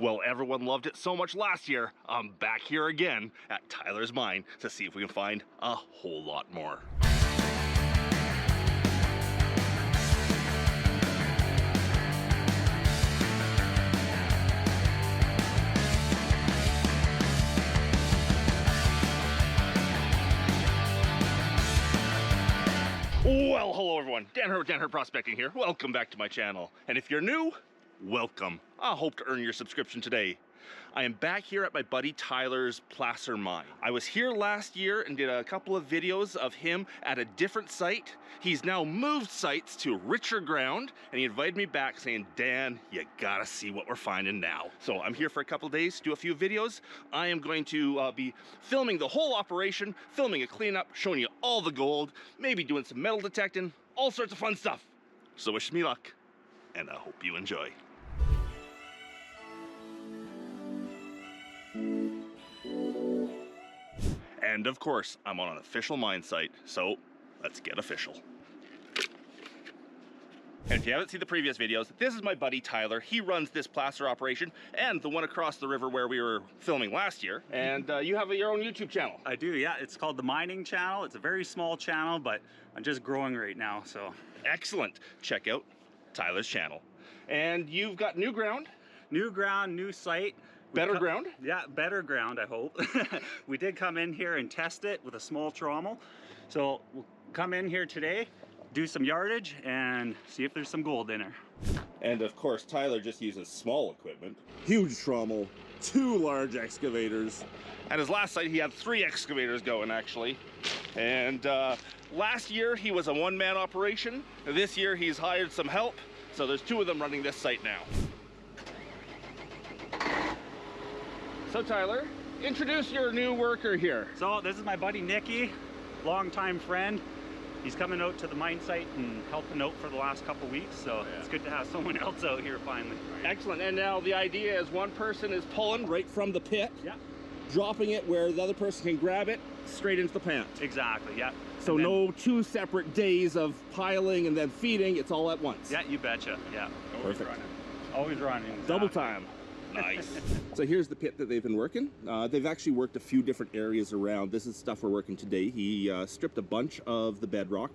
Well, everyone loved it so much last year, I'm back here again at Tyler's mine to see if we can find a whole lot more. Well, hello everyone, Dan Hurd Prospecting here. Welcome back to my channel. And if you're new, welcome. I hope to earn your subscription today. I am back here at my buddy Tyler's placer mine. I was here last year and did a couple of videos of him at a different site. He's now moved sites to richer ground, and he invited me back saying, Dan, you gotta see what we're finding now. So I'm here for a couple of days to do a few videos. I am going to be filming the whole operation, filming a cleanup, showing you all the gold, maybe doing some metal detecting, all sorts of fun stuff. So wish me luck, and I hope you enjoy. And of course, I'm on an official mine site, so let's get official. And if you haven't seen the previous videos, this is my buddy Tyler. He runs this placer operation and the one across the river where we were filming last year. And you have your own YouTube channel. I do, yeah. It's called the Mining Channel. It's a very small channel, but I'm just growing right now, so. Excellent. Check out Tyler's channel. And you've got new ground. New ground, new site. Better ground? Yeah, better ground, I hope. We did come in here and test it with a small trommel. So we'll come in here today, do some yardage, and see if there's some gold in her. And of course, Tyler just uses small equipment. Huge trommel, 2 large excavators. At his last site, he had 3 excavators going, actually. And last year, he was a one-man operation. This year, he's hired some help. So there's 2 of them running this site now. So Tyler, introduce your new worker here. So this is my buddy Nicky, longtime friend. He's coming out to the mine site and helping out for the last couple weeks, so yeah. It's good to have someone else out here finally. Excellent, and now the idea is one person is pulling right from the pit, yeah, dropping it where the other person can grab it straight into the plant. Exactly, yeah. So then, no 2 separate days of piling and then feeding, it's all at once. Yeah, you betcha, yeah. Always perfect. Running. Always running. Exactly. Double time. Nice. So here's the pit that they've been working. They've actually worked a few different areas around. This is stuff we're working today. He stripped a bunch of the bedrock,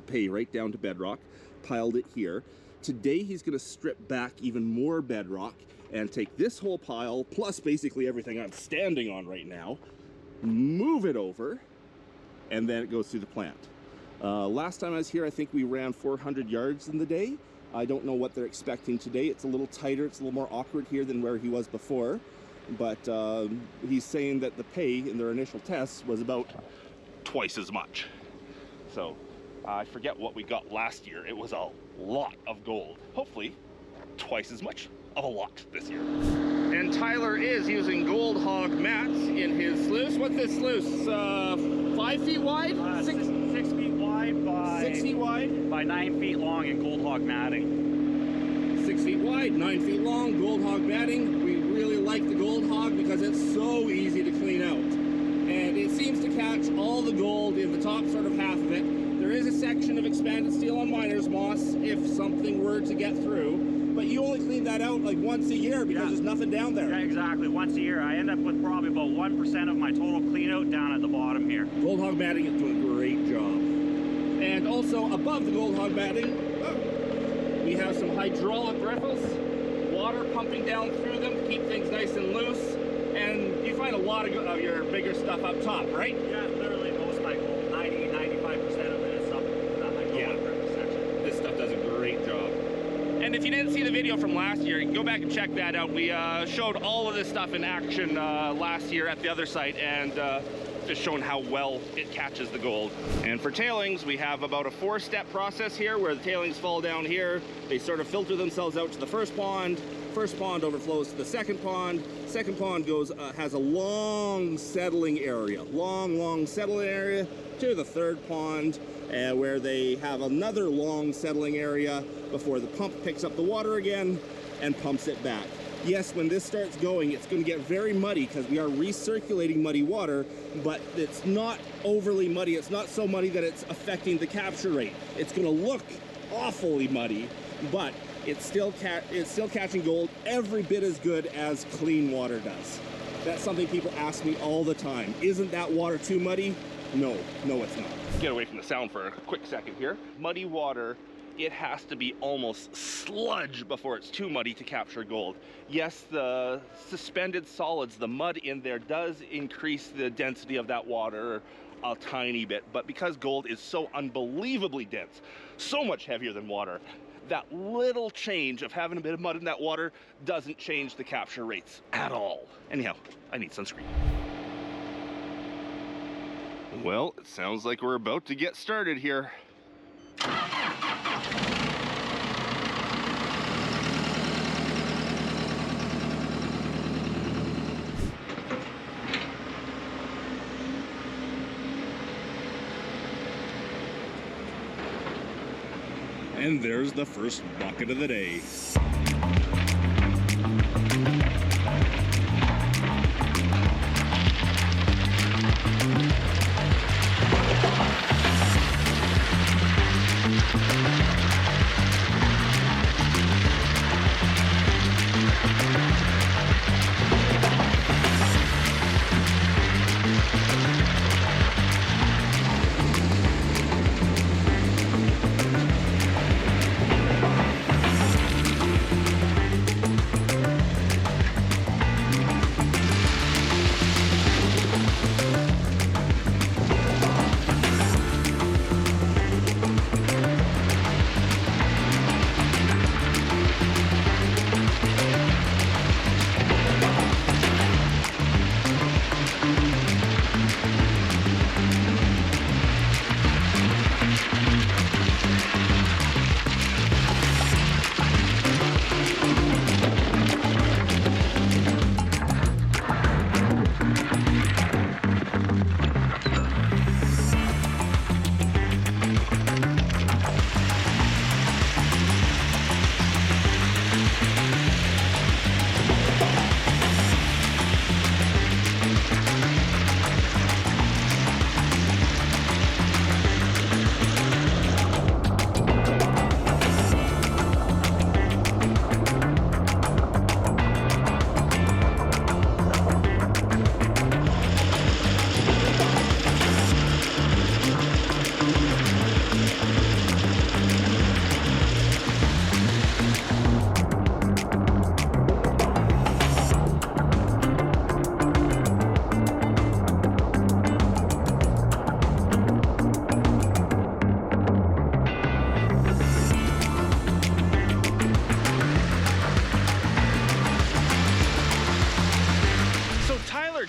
pay right down to bedrock, piled it here. Today he's going to strip back even more bedrock and take this whole pile, plus basically everything I'm standing on right now, move it over, and then it goes through the plant. Last time I was here, I think we ran 400 yards in the day. I don't know what they're expecting today. It's a little tighter, it's a little more awkward here than where he was before. But he's saying that the pay in their initial tests was about twice as much. So I forget what we got last year. It was a lot of gold. Hopefully twice as much of a lot this year. And Tyler is using gold hog mats in his sluice. What's this sluice? 5 feet wide? 6 feet wide by 6 feet wide by 9 feet long in gold hog matting. 6 feet wide, 9 feet long, gold hog matting. We really like the gold hog because it's so easy to clean out. And it seems to catch all the gold in the top sort of half of it. There is a section of expanded steel on miner's moss if something were to get through. But you only clean that out like once a year because there's nothing down there. Yeah, exactly. Once a year. I end up with probably about 1% of my total clean out down at the bottom here. Gold hog matting is doing a great job. And also above the gold hog matting, we have some hydraulic riffles, water pumping down through them to keep things nice and loose. And you find a lot of your bigger stuff up top, right? Yeah, literally most of my gold, 90-95% of it is up in that hydraulic riffle section. This stuff does a great job. And if you didn't see the video from last year, you can go back and check that out. We showed all of this stuff in action last year at the other site, and just showing how well it catches the gold. And for tailings, we have about a 4-step process here where the tailings fall down here. They sort of filter themselves out to the first pond overflows to the second pond goes has a long settling area, long settling area to the third pond, where they have another long settling area before the pump picks up the water again and pumps it back. Yes, when this starts going, it's going to get very muddy because we are recirculating muddy water, but it's not overly muddy. It's not so muddy that it's affecting the capture rate. It's going to look awfully muddy, but it's still catching gold every bit as good as clean water does. That's something people ask me all the time. Isn't that water too muddy? No, it's not. Get away from the sound for a quick second here. Muddy water, it has to be almost sludge before it's too muddy to capture gold. Yes, the suspended solids, the mud in there, does increase the density of that water a tiny bit, but because gold is so unbelievably dense, so much heavier than water, that little change of having a bit of mud in that water doesn't change the capture rates at all. Anyhow, I need sunscreen. Well, it sounds like we're about to get started here. And there's the first bucket of the day.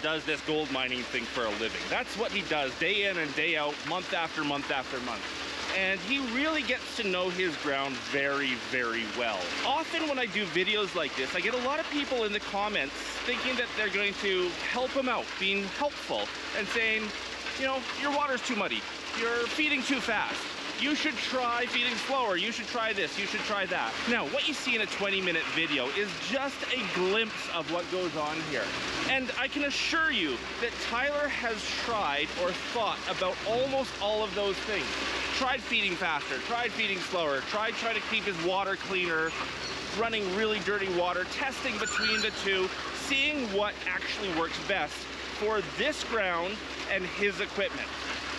Does this gold mining thing for a living. That's what he does day in and day out, month after month after month. And he really gets to know his ground very, very well. Often when I do videos like this, I get a lot of people in the comments thinking that they're going to help him out, being helpful and saying, you know, your water's too muddy, you're feeding too fast, you should try feeding slower, you should try this, you should try that. Now, what you see in a 20-minute video is just a glimpse of what goes on here. And I can assure you that Tyler has tried or thought about almost all of those things. Tried feeding faster, tried feeding slower, tried trying to keep his water cleaner, running really dirty water, testing between the two, seeing what actually works best for this ground and his equipment.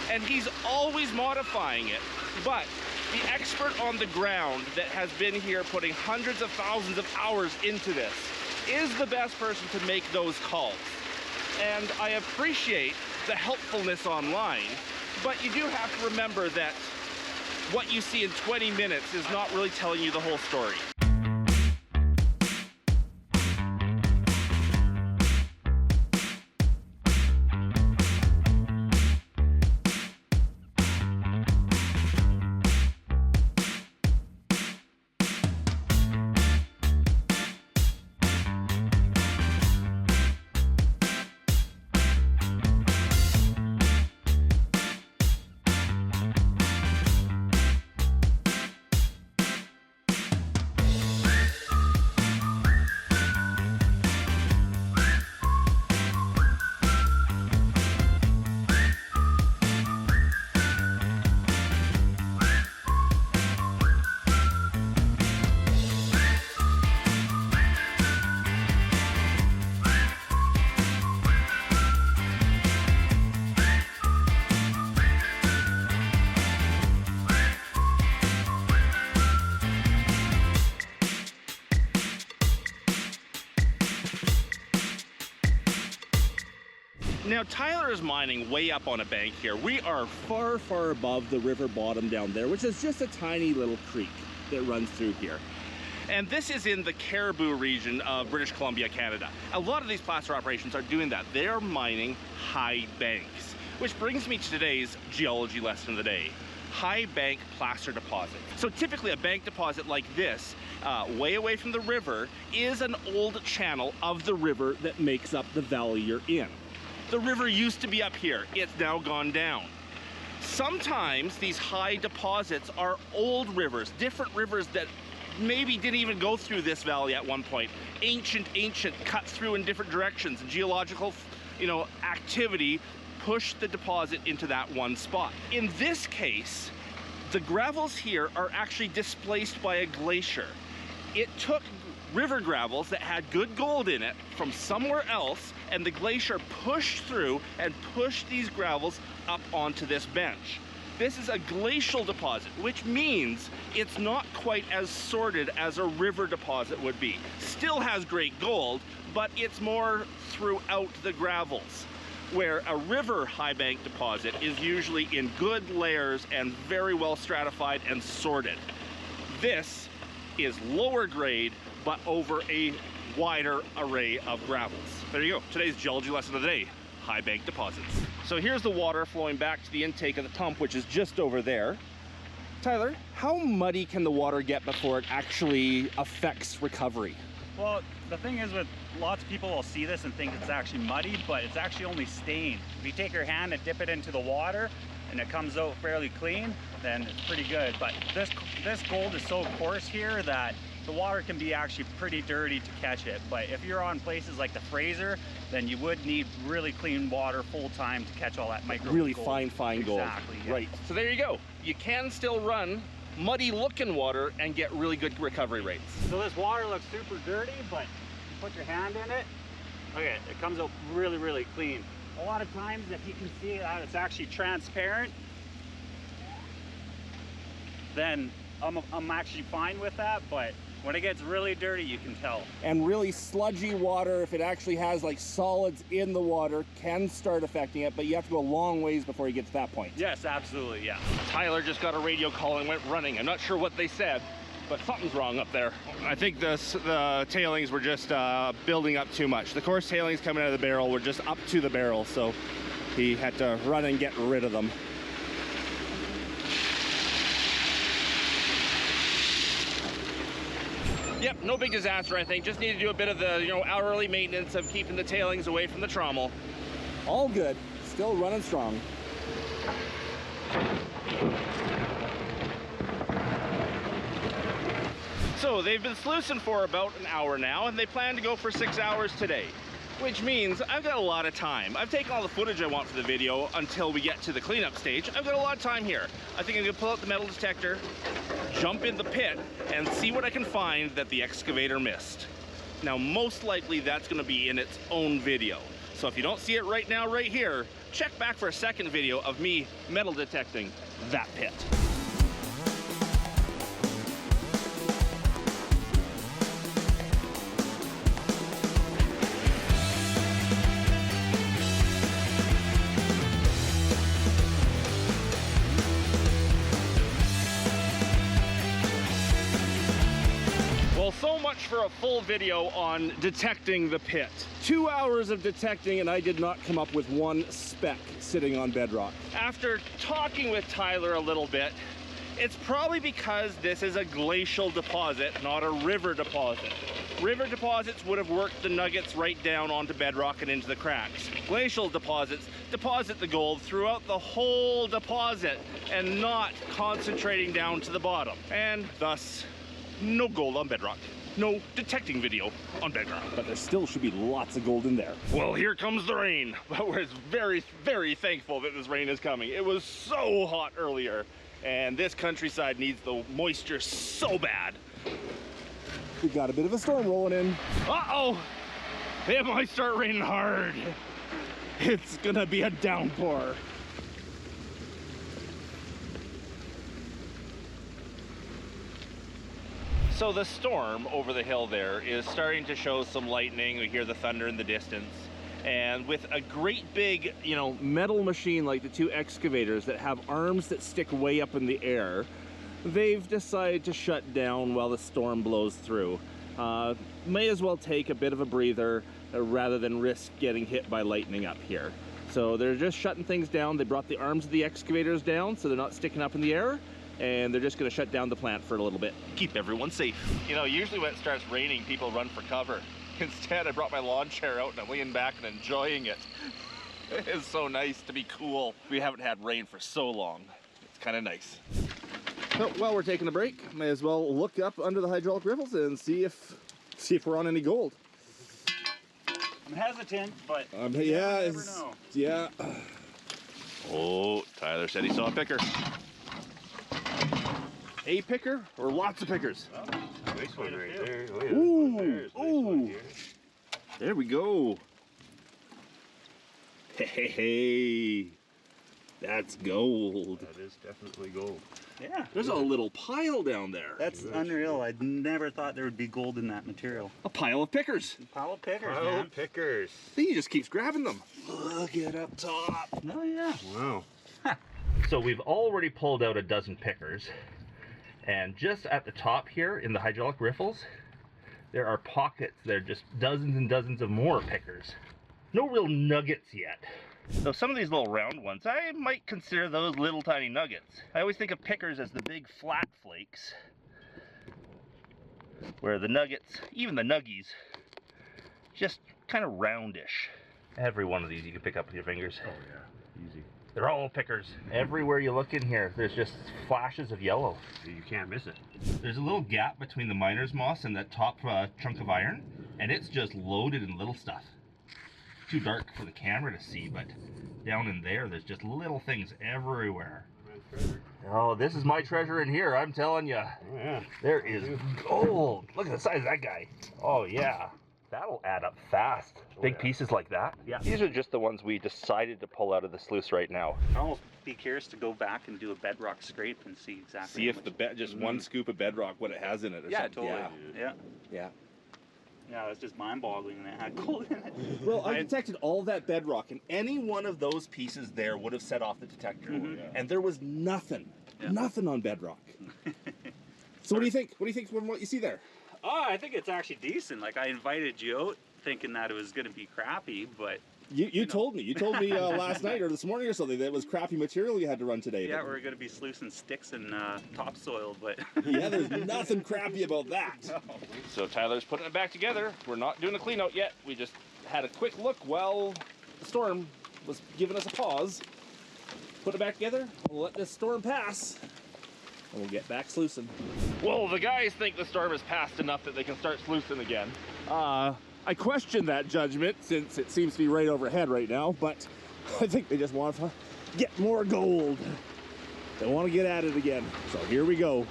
And he's always modifying it. But the expert on the ground that has been here putting hundreds of thousands of hours into this is the best person to make those calls. And I appreciate the helpfulness online, but you do have to remember that what you see in 20 minutes is not really telling you the whole story. Now, Tyler is mining way up on a bank here. We are far, far above the river bottom down there, which is just a tiny little creek that runs through here. And this is in the Caribou region of British Columbia, Canada. A lot of these placer operations are doing that. They're mining high banks, which brings me to today's geology lesson of the day. High bank placer deposit. So typically a bank deposit like this, way away from the river, is an old channel of the river that makes up the valley you're in. The river used to be up here. It's now gone down. Sometimes these high deposits are old rivers, different rivers that maybe didn't even go through this valley at one point. Ancient, cut through in different directions. Geological, activity pushed the deposit into that one spot. In this case, the gravels here are actually displaced by a glacier. It took river gravels that had good gold in it from somewhere else, and the glacier pushed through and pushed these gravels up onto this bench. This is a glacial deposit, which means it's not quite as sorted as a river deposit would be. Still has great gold, but it's more throughout the gravels, where a river high bank deposit is usually in good layers and very well stratified and sorted. This is lower grade, but over a wider array of gravels. There you go, today's geology lesson of the day, high bank deposits. So here's the water flowing back to the intake of the pump, which is just over there. Tyler, how muddy can the water get before it actually affects recovery? Well, the thing is, with lots of people will see this and think it's actually muddy, but it's actually only stained. If you take your hand and dip it into the water and it comes out fairly clean, then it's pretty good. But this gold is so coarse here that the water can be actually pretty dirty to catch it. But if you're on places like the Fraser, then you would need really clean water full time to catch all that micro really gold. fine gold. Exactly. Yeah. Right. So there you go. You can still run muddy looking water and get really good recovery rates. So this water looks super dirty, but you put your hand in it, okay, it comes out really clean. A lot of times, if you can see that it's actually transparent, then I'm actually fine with that, but when it gets really dirty, you can tell. And really sludgy water, if it actually has like solids in the water, can start affecting it, but you have to go a long ways before you get to that point. Yes, absolutely, yeah. Tyler just got a radio call and went running. I'm not sure what they said, but something's wrong up there. I think the tailings were just building up too much. The coarse tailings coming out of the barrel were just up to the barrel, so he had to run and get rid of them. Yep, no big disaster, I think. Just need to do a bit of the, hourly maintenance of keeping the tailings away from the trommel. All good. Still running strong. So they've been sluicing for about an hour now, and they plan to go for 6 hours today, which means I've got a lot of time. I've taken all the footage I want for the video until we get to the cleanup stage. I've got a lot of time here. I think I'm gonna pull out the metal detector, jump in the pit, and see what I can find that the excavator missed. Now, most likely that's gonna be in its own video. So if you don't see it right now, right here, check back for a second video of me metal detecting that pit. So much for a full video on detecting the pit. 2 hours of detecting and I did not come up with one speck sitting on bedrock. After talking with Tyler a little bit, it's probably because this is a glacial deposit, not a river deposit. River deposits would have worked the nuggets right down onto bedrock and into the cracks. Glacial deposits deposit the gold throughout the whole deposit and not concentrating down to the bottom. And thus, no gold on bedrock. No detecting video on bedrock. But there still should be lots of gold in there. Well, here comes the rain. But we're very thankful that this rain is coming. It was so hot earlier, and this countryside needs the moisture so bad. We got a bit of a storm rolling in. Uh-oh! It might start raining hard. It's gonna be a downpour. So the storm over the hill there is starting to show some lightning. We hear the thunder in the distance. And with a great big, you know, metal machine like the two excavators that have arms that stick way up in the air, they've decided to shut down while the storm blows through. May as well take a bit of a breather rather than risk getting hit by lightning up here. So they're just shutting things down. They brought the arms of the excavators down so they're not sticking up in the air, and they're just going to shut down the plant for a little bit. Keep everyone safe. You know, usually when it starts raining, people run for cover. Instead, I brought my lawn chair out and I'm laying back and enjoying it. It's so nice to be cool. We haven't had rain for so long. It's kind of nice. So, while we're taking a break, may as well look up under the hydraulic riffles and see if we're on any gold. I'm hesitant, but Yeah, you never know. Yeah. Oh, Tyler said he saw a picker. A picker or lots of pickers? Oh, nice one right there. Oh, yeah, ooh, nice ooh. one here. There we go. Hey, that's gold. That is definitely gold. Yeah. There's a little pile down there. That's unreal. I never thought there would be gold in that material. A pile of pickers. Pile of pickers, Oh, man. pickers. He just keeps grabbing them. Look at up top. Oh, yeah. Wow. So we've already pulled out a dozen pickers. And just at the top here in the hydraulic riffles, there are pockets. There are just dozens and dozens of more pickers. No real nuggets yet. So some of these little round ones, I might consider those little tiny nuggets. I always think of pickers as the big flat flakes, where the nuggets, even the nuggies, just kind of roundish. Every one of these you can pick up with your fingers. Oh, yeah. Easy. They're all pickers. Everywhere you look in here, there's just flashes of yellow. You can't miss it. There's a little gap between the miner's moss and that top chunk of iron, and it's just loaded in little stuff. Too dark for the camera to see, but down in there's just little things everywhere. Oh, this is my treasure in here, I'm telling you. Oh, yeah. There is gold. Look at the size of that guy. Oh, yeah. That'll add up fast. Big pieces like that. Yeah. These are just the ones we decided to pull out of the sluice right now. I'll almost be curious to go back and do a bedrock scrape and see exactly. See if the just one scoop of bedrock, what it has in it or Yeah, something. totally. Yeah. Yeah. Yeah, that's just mind-boggling that it had gold in it. Well, I detected all that bedrock, and any one of those pieces there would have set off the detector. And there was nothing. Yeah. Nothing on bedrock. So what do you think? What do you think from what you see there? Oh, I think it's actually decent. Like, I invited you out thinking that it was going to be crappy, but... You told me. You told me last night or this morning or something that it was crappy material you had to run today. Yeah, we're going to be sluicing sticks and topsoil, but... Yeah, there's nothing crappy about that. No. So Tyler's putting it back together. We're not doing a clean out yet. We just had a quick look while the storm was giving us a pause. Put it back together. We'll let this storm pass. And we'll get back sluicing. Well, the guys think the storm has passed enough that they can start sluicing again. I question that judgment since it seems to be right overhead right now, but I think they just want to get more gold. They want to get at it again. So here we go.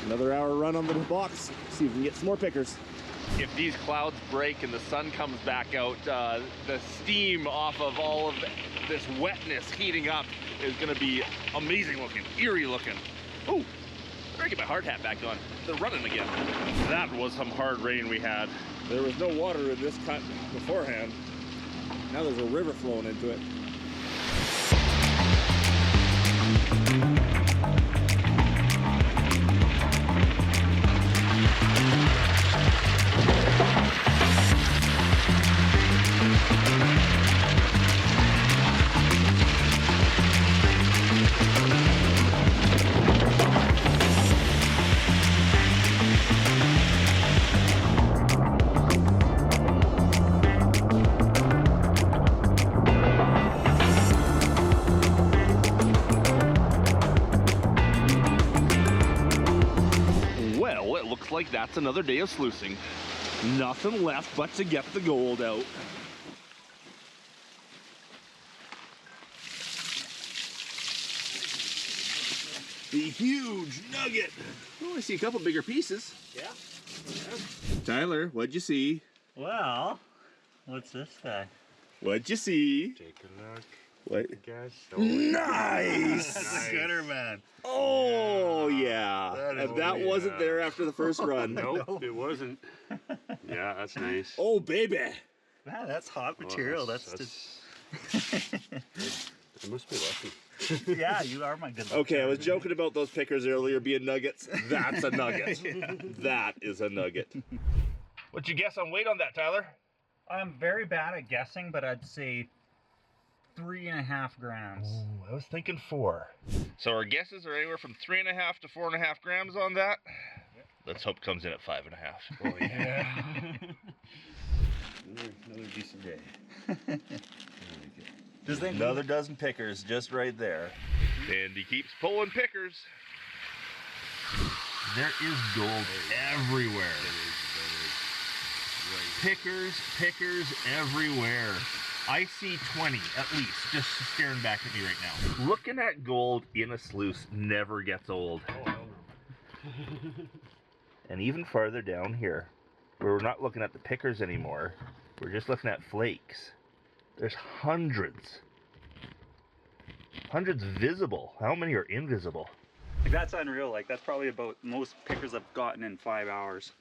Another hour run on the box. See if we can get some more pickers. If these clouds break and the sun comes back out, the steam off of all of this wetness heating up is going to be amazing looking, eerie looking. Oh, I better get my hard hat back on. They're running again. That was some hard rain we had. There was no water in this cut beforehand. Now there's a river flowing into it. Like that's another day of sluicing. Nothing left but to get the gold out. The huge nugget. Oh, I see a couple bigger pieces. Yeah. Tyler, what'd you see? Well, what's this guy? What'd you see? Take a look. What? Guys. Nice! That's a gooder, man. Oh, yeah. And that wasn't there after the first run. Nope, it wasn't. Yeah, that's nice. Oh, baby. Man, that's hot material. That's It must be lucky. yeah, you are my good luck Okay, I charm. was joking about those pickers earlier being nuggets. That's a nugget. That is a nugget. What'd you guess on weight on that, Tyler? I'm very bad at guessing, but I'd say 3.5 grams. I was thinking 4. So our guesses are anywhere from 3.5 to 4.5 grams on that. Let's hope it comes in at 5.5. Oh yeah. another decent day. Another dozen pickers just right there. And he keeps pulling pickers. There is gold everywhere. Pickers, pickers everywhere. I see 20 at least, just staring back at me right now. Looking at gold in a sluice never gets old. Oh, hell no. And even farther down here, where we're not looking at the pickers anymore, we're just looking at flakes. There's hundreds. Hundreds visible. How many are invisible? Like, that's unreal. Like, that's probably about most pickers I've gotten in 5 hours.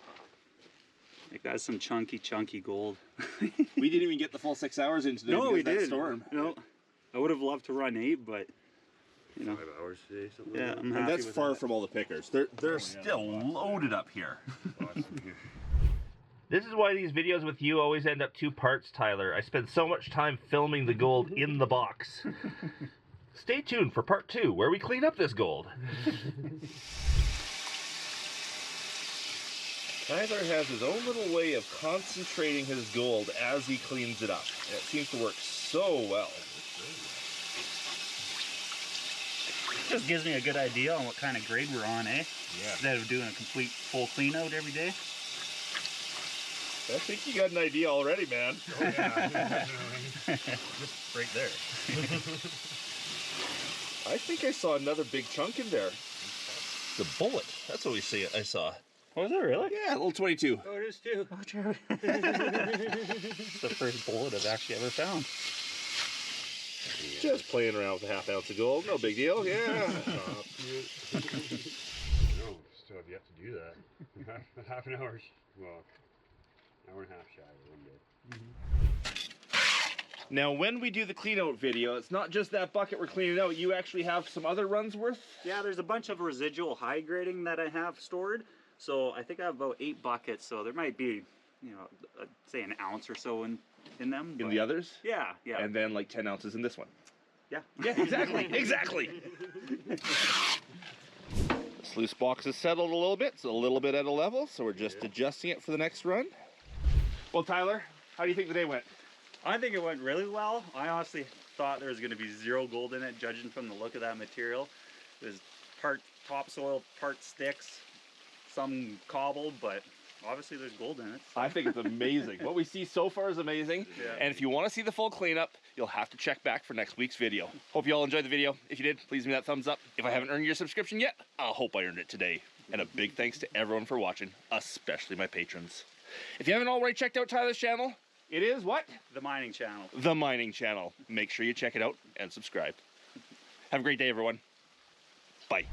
Like, that's some chunky gold. We didn't even get the full 6 hours into the No, we did. storm. No, I would have loved to run 8, but you know. 5 hours today, something Yeah, like I'm And happy that's with far that. from all the pickers. They're still loaded up here. that. Awesome here. This is why these videos with you always end up 2 parts, Tyler. I spend so much time filming the gold in the box. Stay tuned for part 2, where we clean up this gold. Tyler has his own little way of concentrating his gold as he cleans it up. And it seems to work so well. Just gives me a good idea on what kind of grade we're on, eh? Yeah. Instead of doing a complete full clean out every day. I think you got an idea already, man. Oh yeah. Just right there. I think I saw another big chunk in there. The bullet. That's what I saw. Was it really? Yeah, a little 22. Oh, it is too. Oh, Jared. It's the first bullet I've actually ever found. Just playing around with a ½ ounce of gold. No big deal. Yeah. No, still have yet to do that. Half an hour, well, hour and a half shy of 1 day. Now, when we do the clean out video, it's not just that bucket we're cleaning out. You actually have some other runs worth? Yeah, there's a bunch of residual high grading that I have stored. So I think I have about 8 buckets. So there might be, you know, say an ounce or so in them. In but- the others? Yeah, yeah. And then like 10 ounces in this one. Yeah. Yeah, exactly. Exactly. The sluice box is settled a little bit. It's a little bit at a level. So we're just adjusting it for the next run. Well, Tyler, how do you think the day went? I think it went really well. I honestly thought there was going to be 0 gold in it, judging from the look of that material. It was part topsoil, part sticks, some cobbled, but obviously there's gold in it. So. I think it's amazing. What we see so far is amazing. Yeah. And if you want to see the full cleanup, you'll have to check back for next week's video. Hope you all enjoyed the video. If you did, please give me that thumbs up. If I haven't earned your subscription yet, I hope I earned it today. And a big thanks to everyone for watching, especially my patrons. If you haven't already checked out Tyler's channel, it is what? The mining channel. The Mining Channel. Make sure you check it out and subscribe. Have a great day, everyone. Bye.